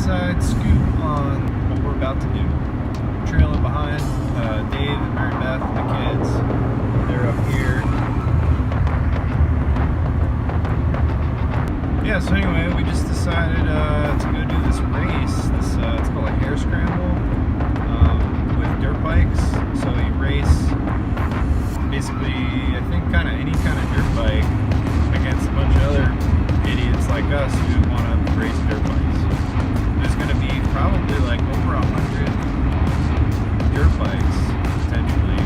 inside scoop on what we're about to do. Trailing behind Dave and Mary Beth and the kids. They're up here. Yeah, so anyway, we just decided to go do this race. It's called a Hare Scramble with dirt bikes. So you race basically, I think, kind of any kind of dirt bike against a bunch of other idiots like us who want to race dirt bikes. There's going to be probably like over 100 dirt bikes, potentially,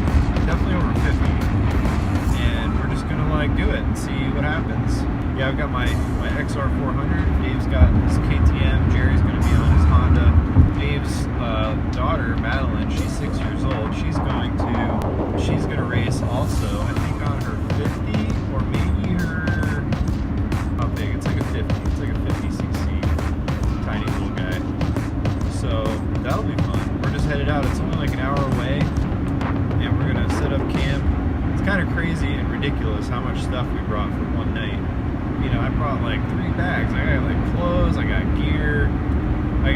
definitely over 50, and we're just going to like do it and see what happens. Yeah, I've got my XR400, Dave's got his KTM, Jerry's going to be on his Honda. Dave's daughter, Madeline, she's 6 years old, she's going to race also, I think on her 50, or maybe her, how big, it's like a 50, it's like a 50cc, tiny little guy. So that'll be fun. We're just headed out, it's only like an hour away, and we're going to set up camp. It's kind of crazy and ridiculous how much stuff we brought for one night. You know, I brought like 3 bags. I got like clothes, I got gear, we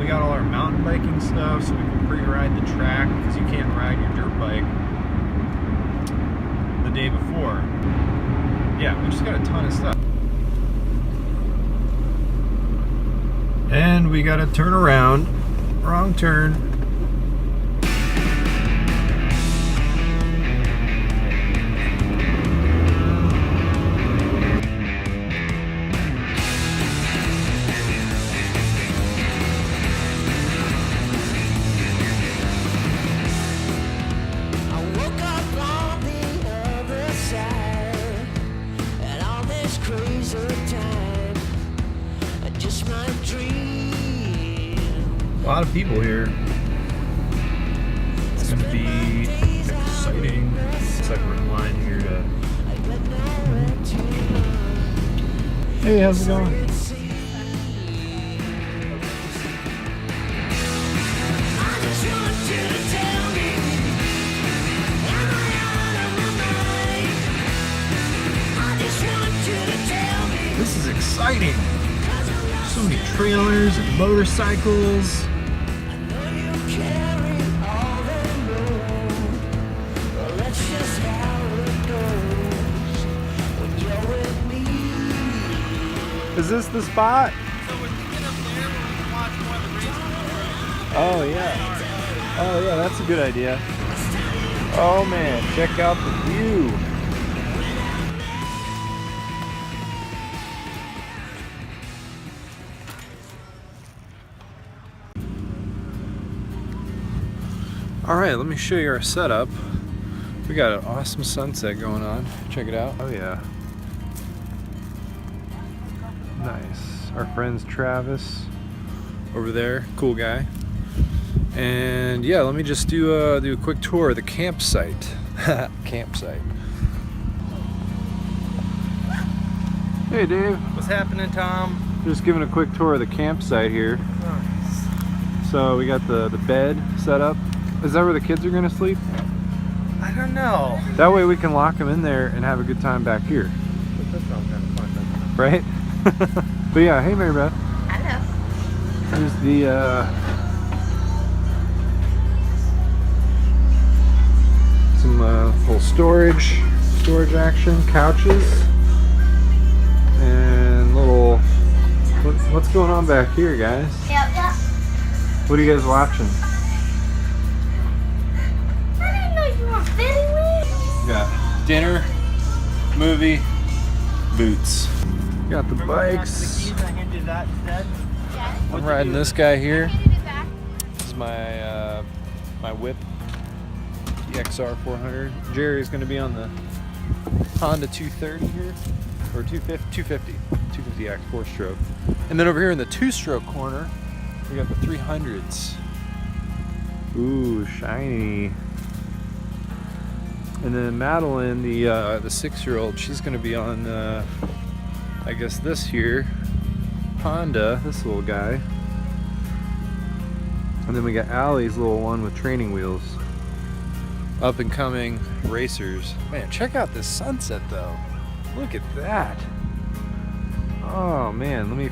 got all our mountain biking stuff so we can pre-ride the track, because you can't ride your dirt bike the day before. Yeah, we just got a ton of stuff. And we got to turn around. Wrong turn. A lot of people here. It's going to be exciting. Looks like we're in line here to... Hey, how's it going? This is exciting. So many trailers and motorcycles. Is this the spot? So when we get up there, we'll watch one of the races. Oh yeah. Oh yeah, that's a good idea. Oh man, check out the view. Alright, let me show you our setup. We got an awesome sunset going on. Check it out. Oh yeah. Nice. Our friend's Travis over there, cool guy. And yeah, let me just do a quick tour of the campsite. Campsite. Hey Dave. What's happening, Tom? Just giving a quick tour of the campsite here. Nice. So we got the bed set up. Is that where the kids are gonna sleep? I don't know. That way we can lock them in there and have a good time back here. That sounds kind of fun, doesn't it? Right? But yeah, hey Mary Beth. Hello. Here's the some little storage action, couches, and little what's going on back here, guys? Yep. What are you guys watching? I didn't know you were fitting me. Got dinner, movie, boots. Got the bikes. I'm riding this guy here. This is my my whip, the XR400. Jerry's going to be on the Honda 230 here, or 250X 4-stroke. And then over here in the 2-stroke corner, we got the 300s. Ooh, shiny. And then Madeline, the 6-year-old, she's going to be on, I guess this here, Honda, this little guy. And then we got Allie's little one with training wheels. Up and coming racers. Man, check out this sunset though. Look at that. Oh man, let me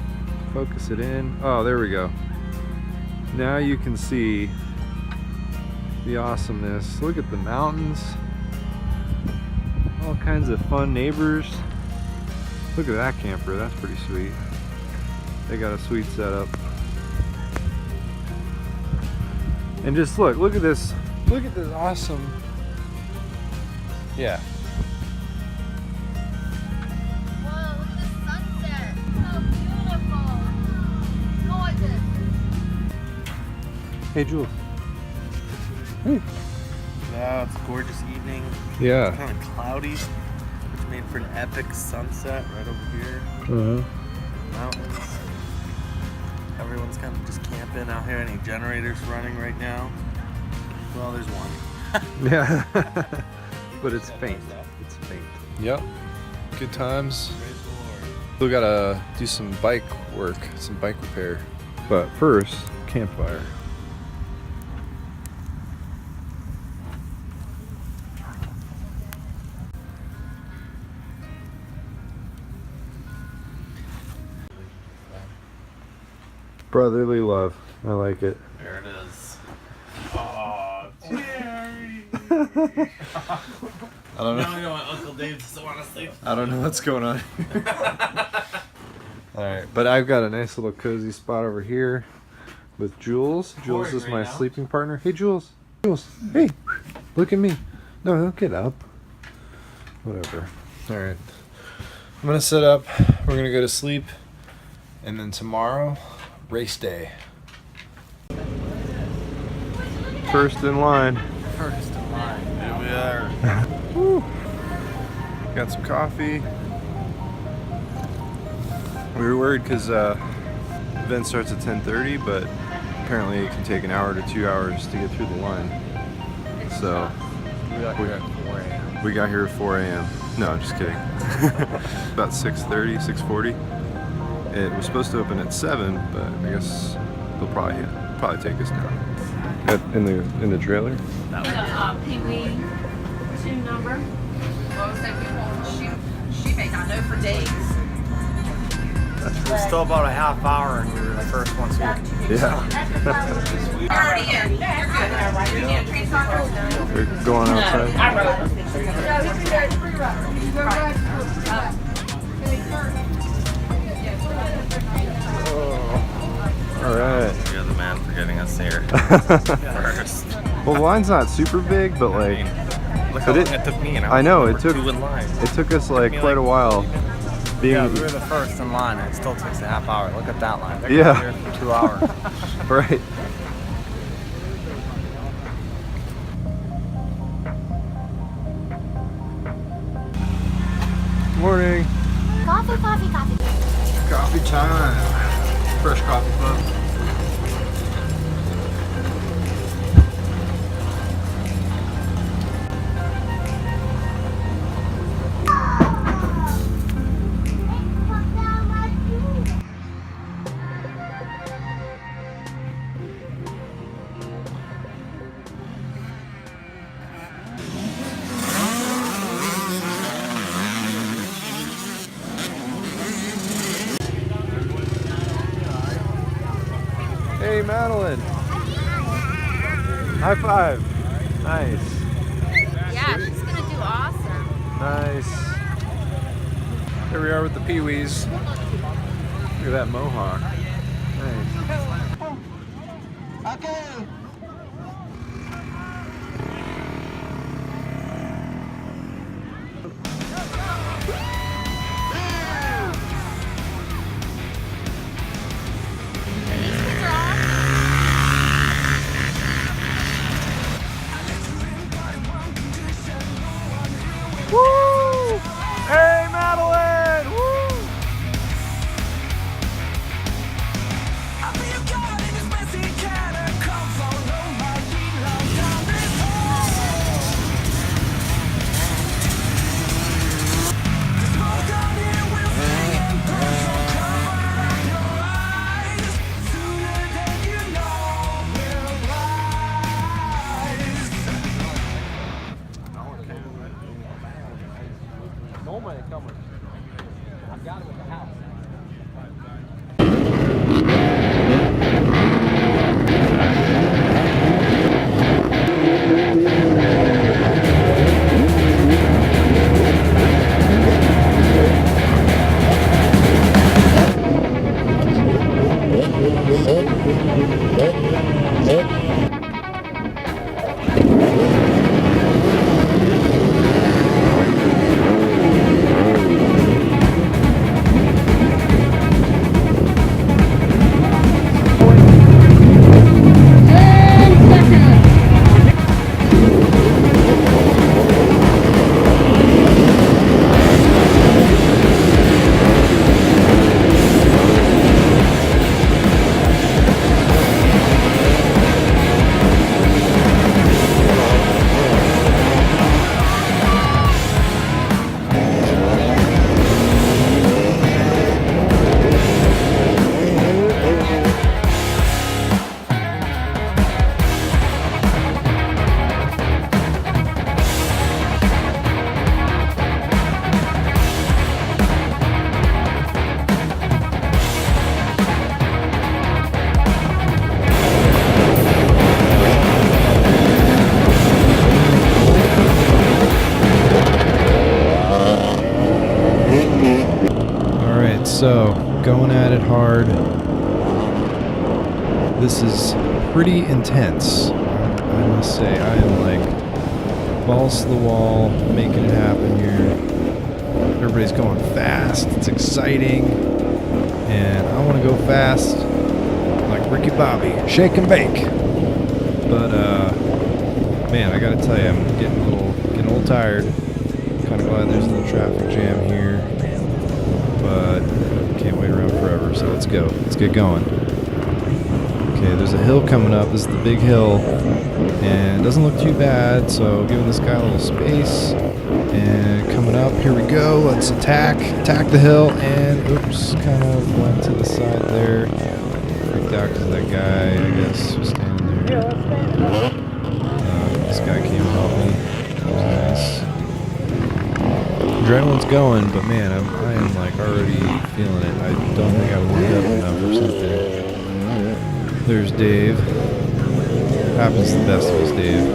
focus it in. Oh, there we go. Now you can see the awesomeness. Look at the mountains. All kinds of fun neighbors. Look at that camper, that's pretty sweet. They got a sweet setup. And just look at this awesome. Yeah. Whoa, look at this sunset. So beautiful. Gorgeous. Hey, Jules. Hey. Wow, it's a gorgeous evening. Yeah. It's kind of cloudy, which made for an epic sunset right over here. Mountains. Everyone's kind of just camping out here. Any generators running right now? Well, there's one. Yeah. But it's faint. It's faint. Yep. Good times. Praise the Lord. Still gotta do some bike work, some bike repair. But first, campfire. Brotherly love. I like it. There it is. Oh, Jerry! I don't know. Now I know why Uncle Dave doesn't want to sleep. I don't know what's going on. Alright, but I've got a nice little cozy spot over here with Jules. Jules is my sleeping partner. Hey, Jules. Jules. Hey, look at me. No, don't get up. Whatever. Alright. I'm gonna set up. We're gonna go to sleep. And then tomorrow, race day. First in line. First in line. Here we are. Woo. Got some coffee. We were worried because event starts at 10:30, but apparently it can take an hour to 2 hours to get through the line. So We got here at 4 a.m. we got here at 4 a.m. No, I'm just kidding. About 6:30, 6:40. It was supposed to open at 7, but I guess they'll probably take us now. In the trailer? Pee Wee 2 number. She may not know for days. We're still about a half hour and we were the first ones here. Yeah. You're already in. You're good. You can't train soccer? They're going outside. All right. You're the man for getting us here first. Well, the line's not super big, but like, Look how but long it took me. And I know it was took two in line. it took us like me, quite a like, while. Being Yeah, we were the first in line, and it still takes a half hour. Look at that line. They're Yeah. here for 2 hours. right. Morning. Coffee, coffee, coffee. Coffee time. Fresh coffee club. Hey, Madeline. High five. Nice. Yeah, she's gonna do awesome. Nice. Here we are with the Pee-wees. Look at that mohawk. Nice. Woo! Hey, Madeline! Woo! So, going at it hard. This is pretty intense, I must say. I am like balls to the wall, making it happen here. Everybody's going fast. It's exciting. And I want to go fast like Ricky Bobby. Shake and bake. But, man, I gotta tell you, I'm getting a little tired. Kind of glad there's a little traffic jam here. But can't wait around forever, so let's go. Let's get going. Okay, there's a hill coming up. This is the big hill, and it doesn't look too bad, so giving this guy a little space. And coming up, here we go. Let's attack the hill, and oops, kind of went to the side there. Freaked out because that guy, I guess, was standing there. This guy came and helped me. That was nice. Adrenaline's going, but man, I am like already feeling it. I don't think I warmed up enough or something. There's Dave. Happens to the best of us, Dave.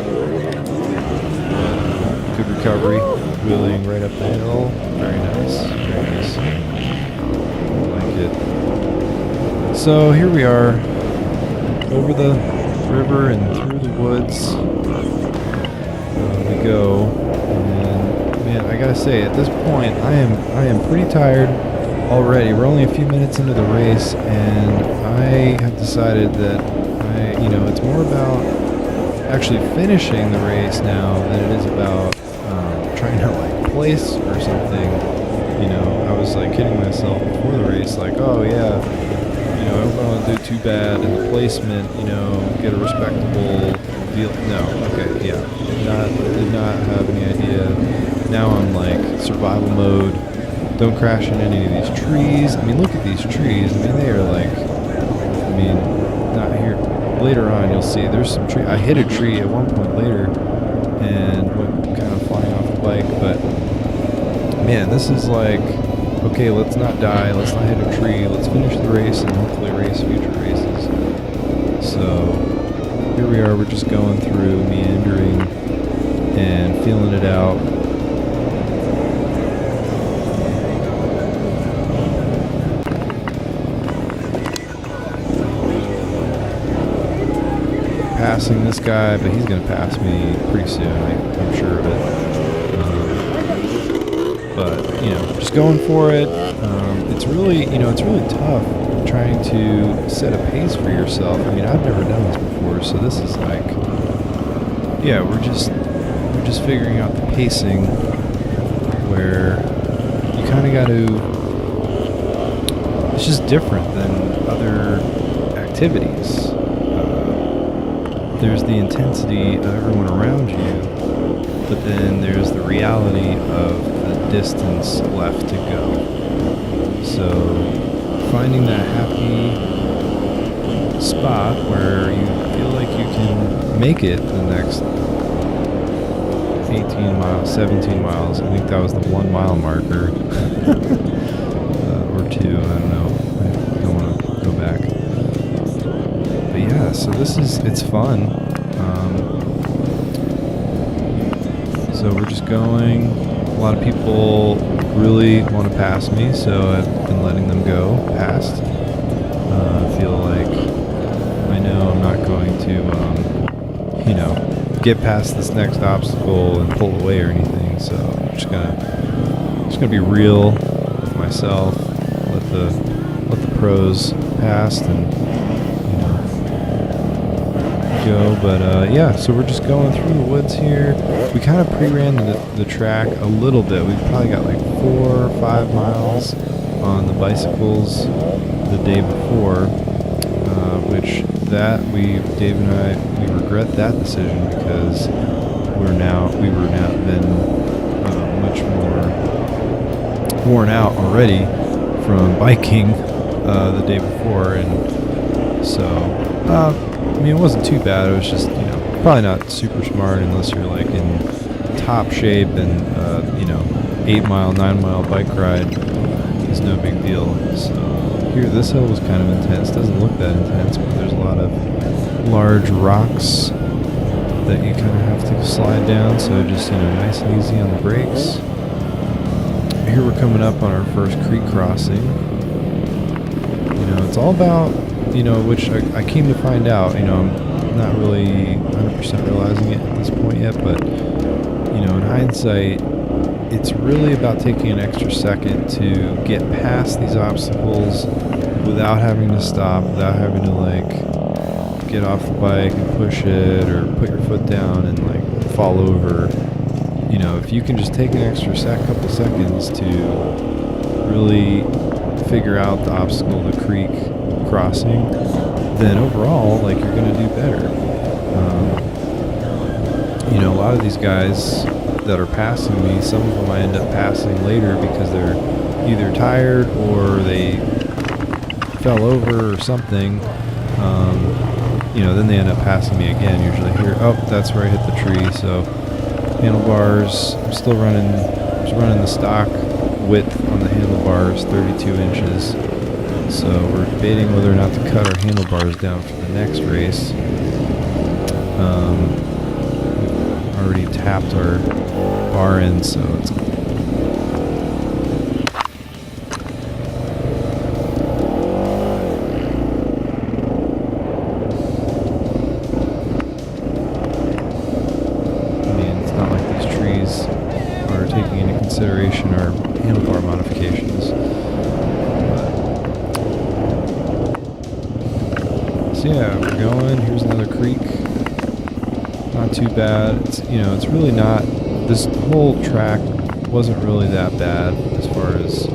Good recovery. Wheeling right up the hill. Very nice. Very nice. I like it. So here we are. Over the river and through the woods. We go. And man, I gotta say, at this point, I am pretty tired already. We're only a few minutes into the race, and I have decided that it's more about actually finishing the race now than it is about trying to like place or something. I was like kidding myself before the race, like, oh yeah, I don't want to do too bad in the placement, get a respectable deal. No, okay, yeah, did not have any idea. Now I'm like survival mode. Don't crash in any of these trees. I mean, look at these trees. I mean, they are like, not here. Later on, you'll see there's some tree. I hit a tree at one point later and went kind of flying off the bike. But man, this is like, okay, let's not die. Let's not hit a tree. Let's finish the race and hopefully race future races. So here we are. We're just going through, meandering and feeling it out. Passing this guy, but he's going to pass me pretty soon. I'm sure of it. But just going for it. It's really, it's really tough trying to set a pace for yourself. I mean, I've never done this before, so this is like, yeah, we're just figuring out the pacing where you kind of got to. It's just different than other activities. There's the intensity of everyone around you, but then there's the reality of the distance left to go. So finding that happy spot where you feel like you can make it the next 18 miles, 17 miles. I think that was the 1 mile marker. Or 2, I don't know. I don't want to go back. But yeah, so it's fun. So we're just going. A lot of people really want to pass me, so I've been letting them go past. I feel like I to, you know, get past this next obstacle and pull away or anything. So I'm just gonna be real with myself. Let the pros past and, you know, go. But yeah, so we're just going through the woods here. We kind of pre-ran the track a little bit. We probably got like 4 or 5 miles on the bicycles the day before, which Dave and I, we regret that decision because we were now been much more worn out already from biking the day before, and so I mean, it wasn't too bad. It was just, you know, probably not super smart unless you're like in top shape, and you know, 8-mile, 9-mile bike ride is no big deal. So here, this hill was kind of intense. Doesn't look that intense, but there's a lot of large rocks that you kind of have to slide down. So just, you know, nice and easy on the brakes. Here we're coming up on our first creek crossing. You know, it's all about, you know, which I came to find out, you know, I'm not really 100% realizing it at this point yet, but, you know, in hindsight, it's really about taking an extra second to get past these obstacles without having to stop, without having to, like, get off the bike and push it or put your foot down and, like, fall over. You know, if you can just take an extra couple seconds to really figure out the obstacle, the creek crossing, then overall, like, you're going to do better. You know, a lot of these guys that are passing me, some of them I end up passing later because they're either tired or they fell over or something. You know, then they end up passing me again, usually here. Oh, that's where I hit the tree. So handlebars, I'm still running the stock width on the handlebars, 32 inches. So we're debating whether or not to cut our handlebars down for the next race. We've already tapped our bar end, so it's not like these trees are taking into consideration our handlebar modifications. So yeah, we're going. Here's another creek. Not too bad. It's, you know, it's really not. This whole track wasn't really that bad as far as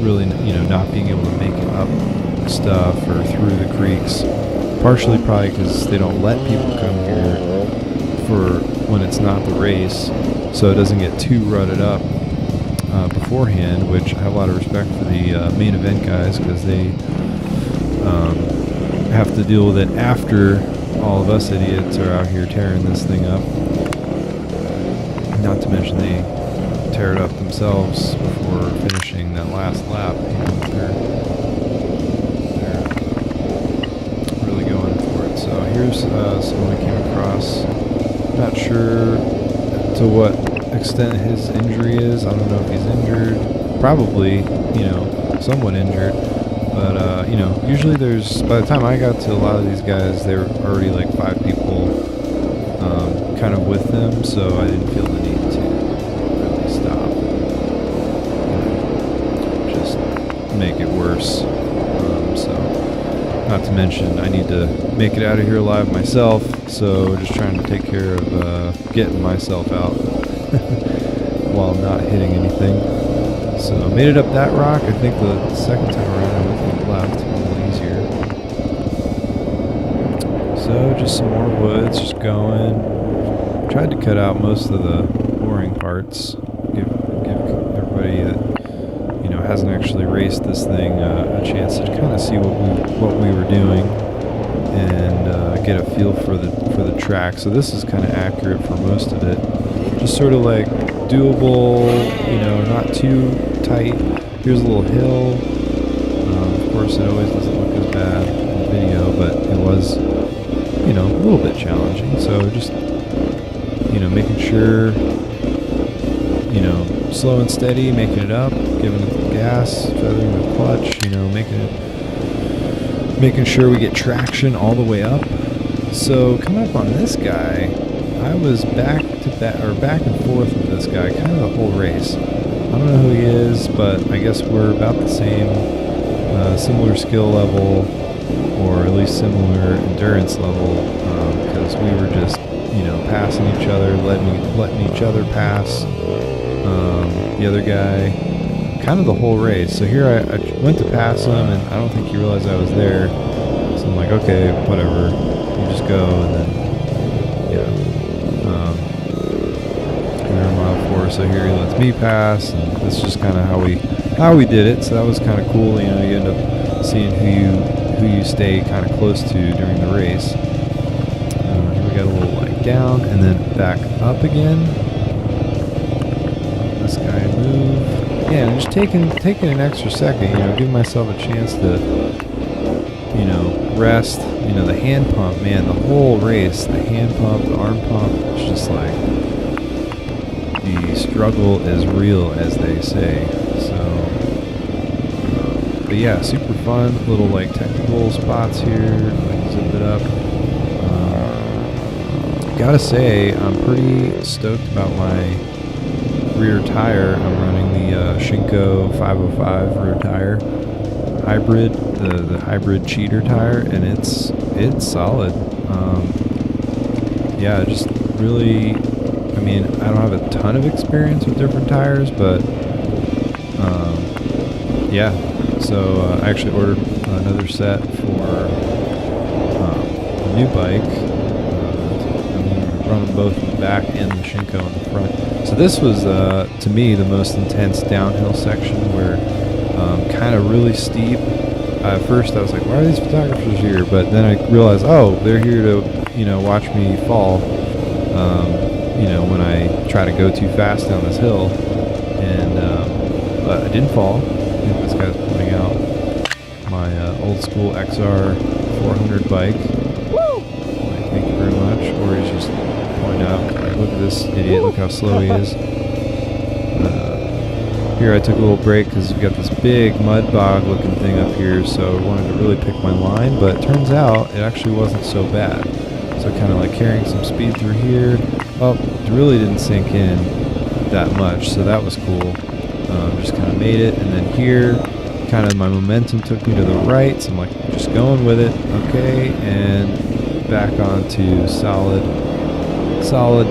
really, you know, not being able to make it up stuff or through the creeks. Partially probably because they don't let people come here for when it's not the race, so it doesn't get too rutted up beforehand, which I have a lot of respect for the main event guys because they have to deal with it after all of us idiots are out here tearing this thing up. Not to mention they tear it up themselves before finishing that last lap. You know, they're really going for it. So here's someone I came across. Not sure to what extent his injury is. I don't know if he's injured. Probably, you know, somewhat injured. But, you know, usually by the time I got to a lot of these guys, there were already like 5 people kind of with them, so I didn't feel the need to really stop and just make it worse. So, not to mention, I need to make it out of here alive myself, so just trying to take care of getting myself out while not hitting anything. So made it up that rock. I think the second time around I went to the left, a little easier. So just some more woods, just going. Tried to cut out most of the boring parts. Give everybody that, you know, hasn't actually raced this thing a chance to kind of see what we were doing and get a feel for the track. So this is kind of accurate for most of it. Just sort of like doable, you know, not too tight. Here's a little hill. Of course, it always doesn't look as bad in the video, but it was, you know, a little bit challenging. So just, you know, making sure, you know, slow and steady, making it up, giving it the gas, feathering the clutch, you know, making it making sure we get traction all the way up. So coming up on this guy, I was back and forth with this guy kind of the whole race. I don't know who he is, but I guess we're about the same, similar skill level, or at least similar endurance level, because we were just, passing each other, letting each other pass the other guy kind of the whole race. So here I went to pass him, and I don't think he realized I was there. So I'm like, okay, whatever, you just go, and then we're mile 4, so here he lets me pass, and that's just kind of how we did it. So that was kind of cool. You end up seeing who you stay kind of close to during the race. Here we got a little like down and then back up again. This guy move. Yeah, and just taking an extra second, giving myself a chance to, rest. The hand pump, man, the whole race, the hand pump, the arm pump, it's just like, the struggle is real, as they say. So, but yeah, super fun. Little like technical spots here, like zip it up. Gotta say, I'm pretty stoked about my rear tire. I'm running the Shinko 505 rear tire hybrid, the hybrid cheater tire, and it's solid. Yeah, just really, I don't have a ton of experience with different tires, but yeah. So I actually ordered another set for the new bike. I'm going to run them both in the back and the Shinko in the front. So this was, to me, the most intense downhill section, where kind of really steep. At first I was like, why are these photographers here? But then I realized, oh, they're here to, watch me fall, when I try to go too fast down this hill. And, but I didn't fall. I think this guy's pointing out my old school XR400 bike. Woo! Thank you very much. Or he's just pointing out, like, look at this idiot, look how slow he is. Here I took a little break because we've got this big mud bog looking thing up here, so I wanted to really pick my line, but it turns out it actually wasn't so bad. So kind of like carrying some speed through here. Oh, it really didn't sink in that much, so that was cool. Just kind of made it, and then here, kind of my momentum took me to the right, so I'm like just going with it, okay, and back onto solid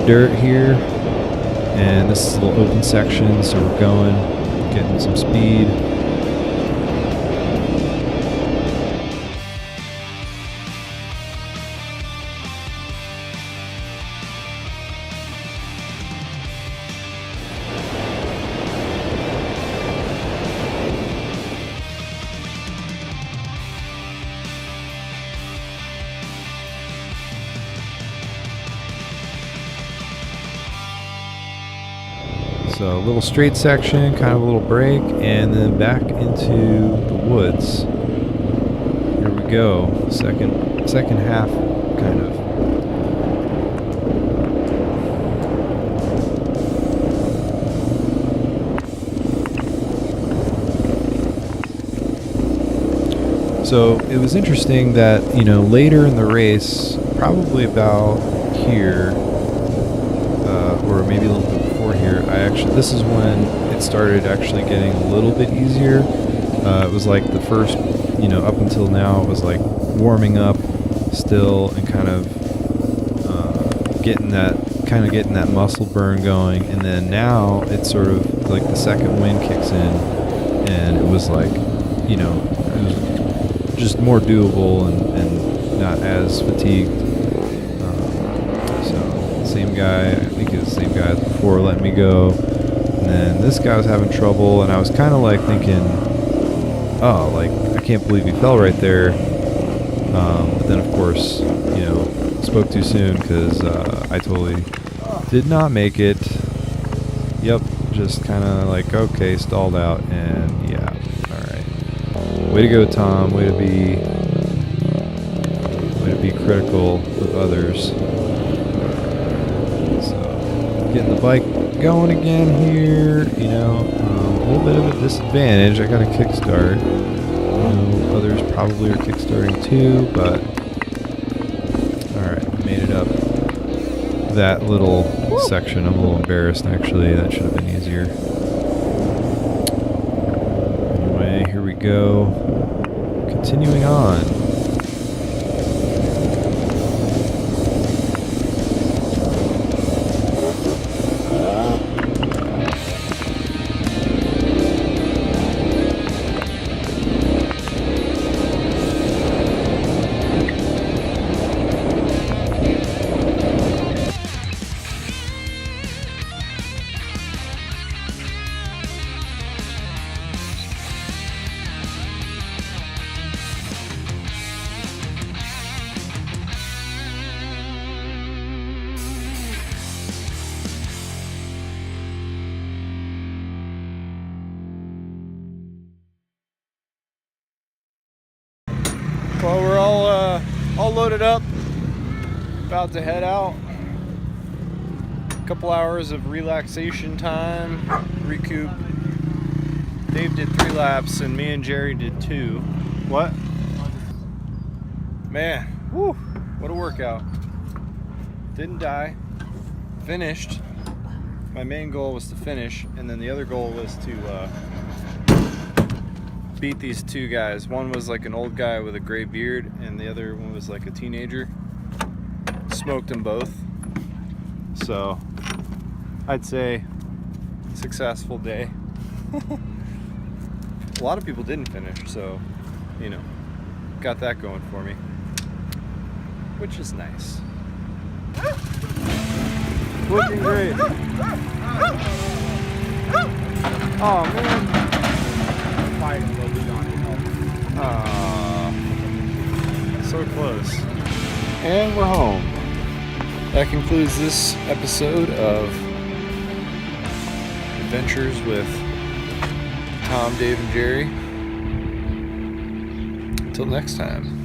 dirt here. And this is a little open section, so we're getting some speed. So a little straight section, kind of a little break, and then back into the woods. Here we go. Second half, kind of. So it was interesting that, later in the race, probably about here, or maybe a little bit before here, this is when it started actually getting a little bit easier. It was like the first, up until now, it was like warming up still and kind of getting that muscle burn going, and then now it's sort of like the second wind kicks in, and it was like, it was just more doable and not as fatigued. Same guy, I think it was the same guy as before, let me go. And then this guy was having trouble, and I was kind of like thinking, oh, like, I can't believe he fell right there. But then, of course, spoke too soon, because I totally did not make it. Yep, just kind of like, okay, stalled out, and yeah, alright. Way to go, Tom. Way to be critical of others. Getting the bike going again here, a little bit of a disadvantage. I got a kickstart. know others probably are kickstarting too, but alright, made it up that little section. I'm a little embarrassed actually, that should have been easier. Anyway, here we go. Continuing on. Well, we're all loaded up, about to head out. A couple hours of relaxation time, recoup. Dave did 3 laps and me and Jerry did 2. What? Man, whew, what a workout. Didn't die, finished. My main goal was to finish, and then the other goal was to beat these 2 guys. One was like an old guy with a gray beard, and the other one was like a teenager. Smoked them both. So I'd say successful day. A lot of people didn't finish, so you know, got that going for me, which is nice. Looking great. Oh man. So close. And we're home. That concludes this episode of Adventures with Tom, Dave, and Jerry. Until next time.